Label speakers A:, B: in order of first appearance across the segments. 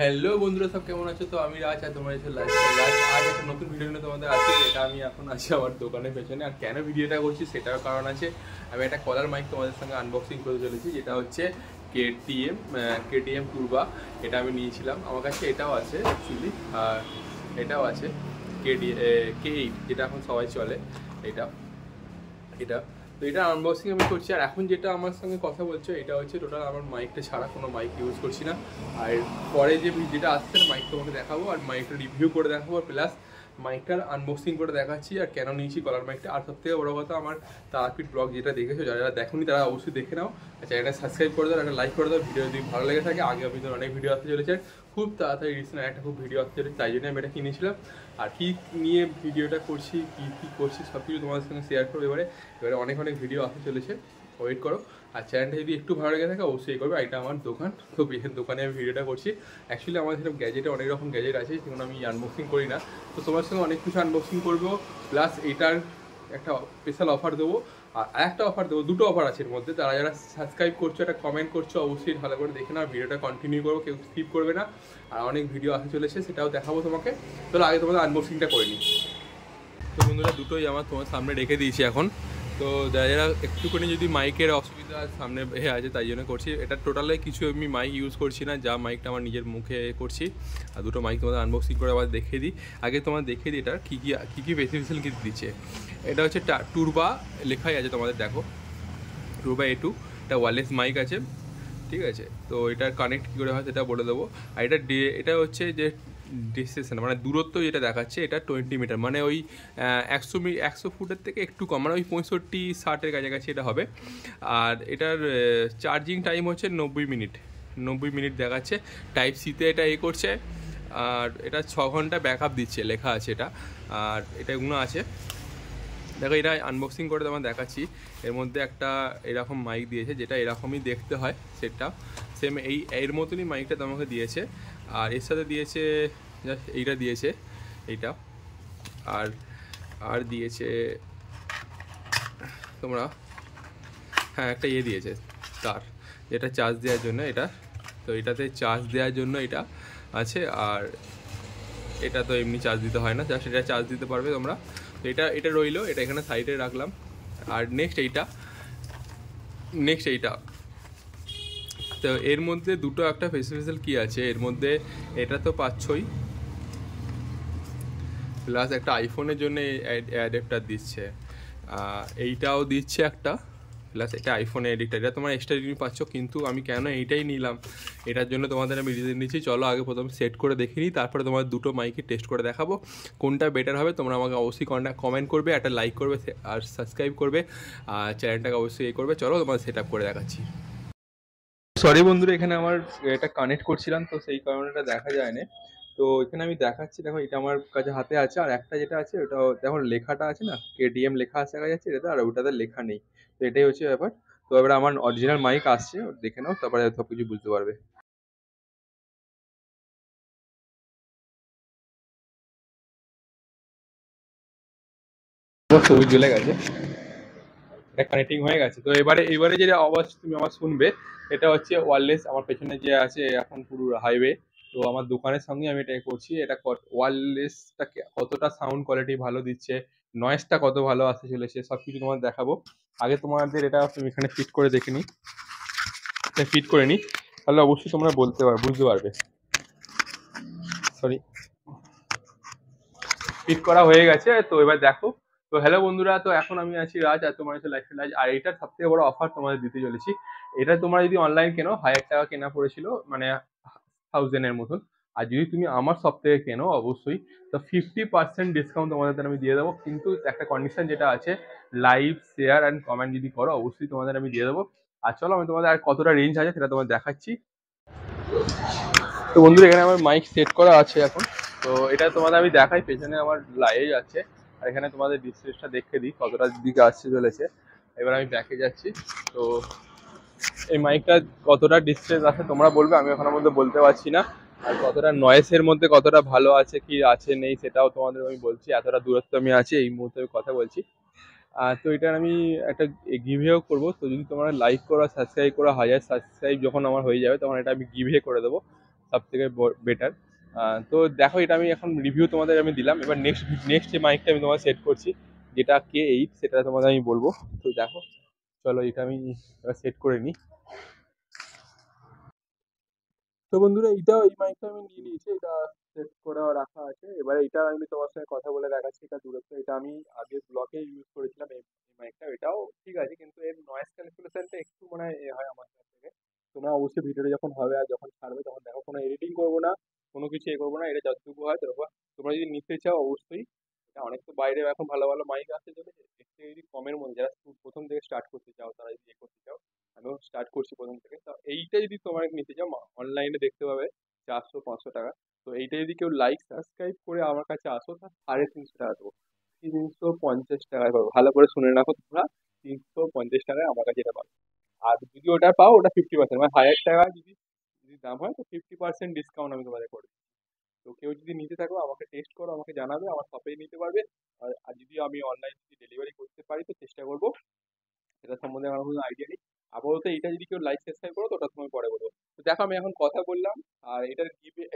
A: Hello বন্ধুরা, সব কেমন আছো? তো আমি রাজ আর তোমার এসে লাইফস্টাইল রাজ। আজ একটা নতুন ভিডিও নিয়ে তোমাদের আছে। এটা আমি এখন আছি আমার দোকানের পেছনে। আর কেন ভিডিওটা করছি সেটার কারণ আছে। আমি একটা কলার মাইক তোমাদের সঙ্গে আনবক্সিং করতে চলেছি, যেটা হচ্ছে কেটিএম কেটিএম টুরবা। এটা আমি নিয়েছিলাম, আমার কাছে এটাও আছে অ্যাকচুয়ালি। আর এটাও আছে K8, যেটা এখন সবাই চলে। এটা এটা তো এটা আনবক্সিং আমি করছি। আর এখন যেটা আমার সঙ্গে কথা বলছো, এটা হচ্ছে টোটাল আমার মাইকটা ছাড়া, কোনো মাইক ইউজ করছি না। আর পরে যে যেটা আসছে মাইক তোমাকে দেখাবো, আর মাইকটা রিভিউ করে দেখাবো, প্লাস মাইকটার আনবক্সিং করে দেখাচ্ছি আর কেন নিয়েছি কলার মাইকটা। আর সবথেকে বড় কথা, আমার তারাপীঠ ব্লগ যেটা দেখেছো, যারা যারা দেখোনি তারা অবশ্যই দেখে নাও। চ্যানেলটা সাবস্ক্রাইব করে দাও, একটা লাইক করে দাও। ভিডিও যদি ভালো লেগে থাকে, আগে ভিতরে অনেক ভিডিও আসতে চলেছে, খুব তাড়াতাড়ি রিসেন্ট একটা খুব ভিডিও আসতে চলেছে, তাই জন্য আমি এটা কিনেছিলাম। আর কী নিয়ে ভিডিওটা করছি, কী করছি সব কিছু তোমাদের সঙ্গে শেয়ার করবো। এবারে অনেক অনেক ভিডিও আসতে চলেছে, ওয়েট করো। আর চ্যানেলটা যদি একটু ভালো লেগে থাকে অবশ্যই করবে। এটা আমার দোকান, তো দোকানে আমি ভিডিওটা করছি। অ্যাকচুয়ালি আমার সেরকম গ্যাজেটে অনেক রকম গ্যাজেট আছে, সেগুলো আমি আনবক্সিং করি না। তো তোমার সঙ্গে অনেক কিছু আনবক্সিং করবো, প্লাস এটার একটা স্পেশাল অফার দেবো। আর একটা অফার দেবো, দুটো অফার আছে এর মধ্যে। তারা যারা সাবস্ক্রাইব করছো, একটা কমেন্ট করছো, অবশ্যই ভালো করে দেখে নাও, ভিডিওটা কন্টিনিউ করো, কেউ স্কিপ করবে না। আর অনেক ভিডিও আসতে চলেছে, সেটাও দেখাবো তোমাকে। তাহলে আগে তোমাদের আনবক্সিংটা করে নিই। তো বন্ধুরা, দুটোই আমার তোমার সামনে রেখে দিয়েছি এখন। তো যারা যারা একটুখানি যদি মাইকের অসুবিধা সামনে আছে, তাই জন্য করছি। এটা টোটালে কিছু আমি মাইক ইউজ করছি না, যা মাইকটা আমার নিজের মুখে করছি। আর দুটো মাইক তোমাদের আনবক্সিং করে আবার দেখিয়ে দিই। আগে তোমাদের দেখিয়ে দিই এটার কী কী স্পেসিফিকেশন কী দিচ্ছে। এটা হচ্ছে টুরবা লেখাই আছে, তোমাদের দেখো, টুরবা A2। এটা ওয়্যারলেস মাইক আছে, ঠিক আছে। তো এটার কানেক্ট কী করে হয় সেটা বলে দেবো। আর এটা হচ্ছে যে ডিসটেন্স, মানে দূরত্ব যেটা দেখাচ্ছে, এটা 20 মিটার, মানে ওই 100 ফুটের থেকে একটু কম, মানে ওই 65-60-এর কাছাকাছি এটা হবে। আর এটার চার্জিং টাইম হচ্ছে 90 মিনিট দেখাচ্ছে। টাইপ সিতে এটা করছে। আর এটা 6 ঘন্টা ব্যাকআপ দিচ্ছে, লেখা আছে এটা। আর এটাগুলো আছে, দেখো এটা আনবক্সিং করে তোমার দেখাচ্ছি। এর মধ্যে একটা এরকম মাইক দিয়েছে, যেটা এরকমই দেখতে হয়, সেটটা সেম এর মতনই মাইকটা তোমাকে দিয়েছে। আর এর সাথে দিয়েছে জাস্ট এইটা দিয়েছে, এইটা। আর আর দিয়েছে তোমরা, হ্যাঁ, একটা দিয়েছে তার, যেটা চার্জ দেওয়ার জন্য এটা। তো এটাতে চার্জ দেওয়ার জন্য এটা আছে। আর এটা তো এমনি চার্জ দিতে হয় না, জাস্ট এটা চার্জ দিতে পারবে তোমরা। তো এটা রইলো, এটা এখানে সাইডে রাখলাম। আর নেক্সট এইটা। তো এর মধ্যে দুটো একটা স্পেশাল কি আছে এর মধ্যে, এটা তো পাচ্ছই, প্লাস একটা আইফোনের জন্য অ্যাডাপ্টার দিচ্ছে, এইটাও দিচ্ছে একটা, প্লাস এটা আইফোনের এডিক্টার। এটা তোমার এক্সট্রা জিনিস পাচ্ছ, কিন্তু আমি কেন এইটাই নিলাম, এটার জন্য তোমাদের আমি রিজন নিচ্ছি। চলো আগে প্রথমে সেট করে দেখে নিই, তারপরে তোমার দুটো মাইকে টেস্ট করে দেখাবো কোনটা বেটার হবে। তোমরা আমাকে অবশ্যই কমেন্ট করবে, একটা লাইক করবে আর সাবস্ক্রাইব করবে, আর চ্যানেলটাকে অবশ্যই করবে। চলো তোমার সেট আপ করে দেখাচ্ছি। সরি বন্ধুরা, এখানে আমার এটা কানেক্ট করছিলাম, তো সেই কারণে এটা দেখা যায় না। তো এখানে আমি দেখাচ্ছি, দেখো এটা আমার কাছে হাতে আছে। আর একটা যেটা আছে ওটা দেখো, লেখাটা আছে না, কেটিএম লেখা আছে দেখা যাচ্ছে এটাতে, আর ওটাতে লেখা নেই। তো এটাই হচ্ছে ব্যাপার। তো এবার আমার অরিজিনাল মাইক আসছে, দেখে নাও, তারপরে সব কিছু বুঝতে পারবে। ছবি চলে গেছে, এটা কানেক্টিং হয়ে গেছে। তো এবারে যে আওয়াজ তুমি আমার শুনবে, এটা হচ্ছে ওয়্যারলেস। আমার পেছনে যে আছে এখন পুরো হাইওয়ে, তো আমার দোকানের সঙ্গে আমি এটা করছি। এটা ওয়্যারলেসটাকে কতটা সাউন্ড কোয়ালিটি ভালো দিচ্ছে, নয়েজটা কত ভালো আসতে চলেছে, সব কিছু তোমার দেখাবো। আগে তোমাদের এটা তুমি এখানে ফিট করে দেখে নিই, ফিট করে নিই, তাহলে অবশ্যই তোমরা বুঝতে পারবে। সরি, ফিট করা হয়ে গেছে। তো এবার দেখো। তো হ্যালো বন্ধুরা, তো এখন আমি আছি রাজ আর তোমার হচ্ছে লাইফস্টাইল রাজ। আর এটার সব থেকে বড় অফার তোমাদের দিতে চলেছি। এটা তোমরা যদি অনলাইন কেনো 1000 টাকা কেনা পড়েছিল, মানে 1000-এর মতন। আর যদি তুমি আমার সব থেকে কেনো অবশ্যই, তো 50% ডিসকাউন্ট তোমাদের আমি দিয়ে দেবো। কিন্তু একটা কন্ডিশন যেটা আছে, লাইভ শেয়ার অ্যান্ড কমেন্ট যদি করো, অবশ্যই তোমাদের আমি দিয়ে দেবো। আর চলো আমি তোমাদের আর কতটা রেঞ্জ আছে সেটা তোমাদের দেখাচ্ছি। তো বন্ধুরা, এখানে আমার মাইক সেট করা আছে এখন। তো এটা তোমাদের আমি দেখাই, পেছনে আমার লাইভ আছে। আর এখানে তোমাদের ডিসপ্লেটা দেখে দিই কতটা দিকে আসছে চলেছে। এবার আমি ব্যাকে যাচ্ছি। তো এই মাইকটা কতটা ডিসটেন্স আছে তোমরা বলবে, আমি ওখানের মধ্যে বলতে পারছি না। আর কতটা নয়েসের মধ্যে কতটা ভালো আছে কি আছে নেই সেটাও তোমাদের আমি বলছি। এতটা দূরত্ব আমি আছি এই মুহূর্তে আমি কথা বলছি। তো এটার আমি একটা গিভওয়ে করবো। তো যদি তোমরা লাইক করো, সাবস্ক্রাইব করো, 1000 সাবস্ক্রাইব যখন আমার হয়ে যাবে, তখন এটা আমি গিভওয়ে করে দেবো। সব থেকে বেটার। তো দেখো, এটা আমি এখন রিভিউ তোমাদের আমি দিলাম। এবার নেক্সট নেক্সট যে মাইকটা আমি তোমার সেট করছি, যেটা K8, সেটা তোমাদের আমি বলবো। তো দেখো, চলো এটা আমি এবার সেট করে নিই। তো বন্ধুরা, এই মাইকটা আমি নিয়ে নিয়েছি, এটা সেট করে রাখা আছে। এবারে এটা আমি তোমার সঙ্গে কথা বলে দেখাচ্ছি, এটা দূরত্ব। এটা আমি আগে ব্লকে ইউজ করেছিলাম এই মাইকটা, এটাও ঠিক আছে, কিন্তু এর নয়েজ ক্যান্সেলেশনটা একটু মানে এ হয় আমার কাছ থেকে। তোমরা অবশ্যই ভিডিওটা যখন হবে আর যখন ছাড়বে তখন দেখো, কোনো এডিটিং করবো না, কোনো কিছু এ করবো না, এটা যতটুকু হয় ততটুকু। তোমরা যদি নিতে চাও অবশ্যই, এটা অনেক তো বাইরে এখন ভালো ভালো মাইক আসতে চলেছে, এর থেকে যদি কমের মধ্যে যারা প্রথম থেকে স্টার্ট করতে চাও, তারা যদি এ করতে চাও, আমিও স্টার্ট করছি প্রথম থেকে, তো এইটা যদি তোমার নিতে চাও অনলাইনে দেখতে পাবে 400-500 টাকা। তো এইটা যদি কেউ লাইক সাবস্ক্রাইব করে আমার কাছে আসো, তার 350 টাকা দেবো। 350 টাকায় পাবো, ভালো করে শুনে রাখো তোমরা, 350 টাকায় আমার কাছে এটা পাবো। আর যদি ওটা পাও, ওটা 50%, মানে 1000 টাকা যদি যদি দাম হয়, তো 50% ডিসকাউন্ট আমি তোমাদের করে দিই। তো কেউ যদি নিতে থাকো, আমাকে টেস্ট করো, আমাকে জানাবে, আমার শপেই নিতে পারবে। আর যদি আমি অনলাইন যদি ডেলিভারি করতে পারি তো চেষ্টা করবো। এটা সম্বন্ধে আমার কোনো আইডিয়া নেই। আপাতত এটা যদি কেউ লাইক সাবস্ক্রাইব করো, তো ওটা তোমায় পরে বলবো। তো দেখো, আমি এখন কথা বললাম, আর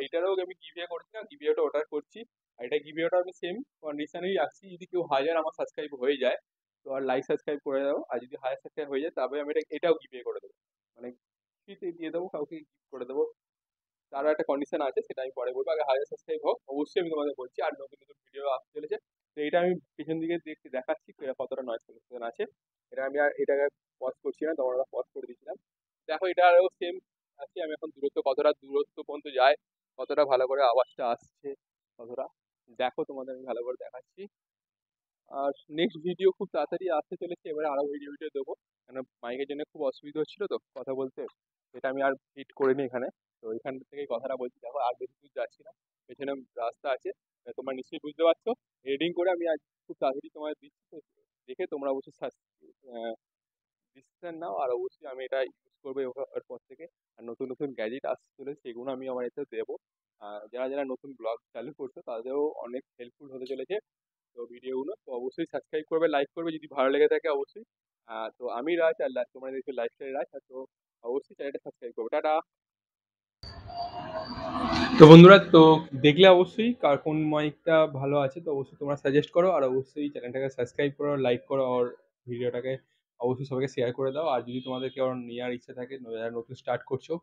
A: এইটারও আমি গিভওয়ে করছি না, গিভওয়েটা ওটা করছি। আর এটা গিভওয়েটা আমি সেম কন্ডিশনেই রাখছি, যদি কেউ 1000 আমার সাবস্ক্রাইব হয়ে যায়, তো আর লাইক সাবস্ক্রাইব করে দাও। আর যদি 1000 সাবস্ক্রাইব হয়ে যায়, তবে আমি এটাও গিভওয়ে করে দেবো, মানে ফ্রিতে দিয়ে দেবো, কাউকে গিফট করে দেবো। তারও একটা কন্ডিশন আছে, সেটা আমি পরে বলবো। আগে 1000 সাবস্ক্রাইব হোক, অবশ্যই আমি তোমাদের বলছি। আর নতুন নতুন ভিডিও আসতে চলেছে। তো এটা আমি পিছন দিকে দেখাচ্ছি কতটা নয়েজ পলিউশন আছে। এটা আমি আর এটাকে পজ করছি না, তোমরা পজ করে দিয়েছিলাম। দেখো, এটা আরও সেম আছে। আমি এখন কতটা দূরত্ব পর্যন্ত যায়, কতটা ভালো করে আওয়াজটা আসছে, কতটা দেখো তোমাদের আমি ভালো করে দেখাচ্ছি। আর নেক্সট ভিডিও খুব তাড়াতাড়ি আসতে চলেছে, এবারে আরো ভিডিও ভিডিও দেবো। কেন, মাইকের জন্য খুব অসুবিধা হচ্ছিল তো কথা বলতে, এটা আমি আর ফিট করিনি এখানে। তো এখান থেকেই কথাটা বলছি। দেখো, আর বেশি দূর যাচ্ছি না, পেছনে রাস্তা আছে, তোমরা নিশ্চয়ই বুঝতে পারছো। এডিটিং করে আমি আজ খুব তাড়াতাড়ি তোমার দিচ্ছি, তো দেখে তোমরা অবশ্যই ডিসিশন নাও। আর অবশ্যই আমি এটা ইউজ করবো এরপর থেকে। আর নতুন নতুন গ্যাজেট আসতে চলেছে, সেগুলো আমি আমার এতে দেবো। যারা যারা নতুন ব্লগ চালু করছো, তাদেরও অনেক হেল্পফুল হতে চলেছে। তো ভিডিওগুলো তো অবশ্যই সাবস্ক্রাইব করবে, লাইক করবে যদি ভালো লেগে থাকে অবশ্যই। তো আমি রাজ, আর তোমরা দেখছো লাইফস্টাইল রাজ। তো অবশ্যই চ্যানেলটা সাবস্ক্রাইব করবে। টাটা। তো বন্ধুরা, তো দেখলে অবশ্যই কার কোন মাইকটা ভালো আছে, তো অবশ্যই তোমরা সাজেস্ট করো। আর অবশ্যই চ্যানেলটাকে সাবস্ক্রাইব করো, লাইক করো, আর ভিডিওটাকে অবশ্যই সবাইকে শেয়ার করে দাও। আর যদি তোমাদের কেউ নেওয়ার ইচ্ছা থাকে, যারা নতুন স্টার্ট করছো,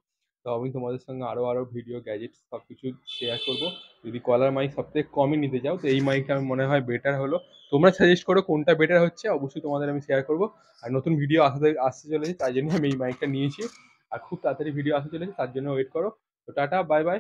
A: তো আমি তোমাদের সঙ্গে আরও ভিডিও গ্যাজেট সব কিছু শেয়ার করবো। যদি কলার মাইক সব থেকে কমই নিতে চাও, তো এই মাইকটা আমি মনে হয় বেটার হলো। তোমরা সাজেস্ট করো কোনটা বেটার হচ্ছে, অবশ্যই তোমাদের আমি শেয়ার করবো। আর নতুন ভিডিও আসতে চলেছে, তাই জন্য আমি এই মাইকটা নিয়েছি। আর খুব তাড়াতাড়ি ভিডিও আসতে চলেছে, তার জন্য ওয়েট করো। তো টাটা, বাই বাই।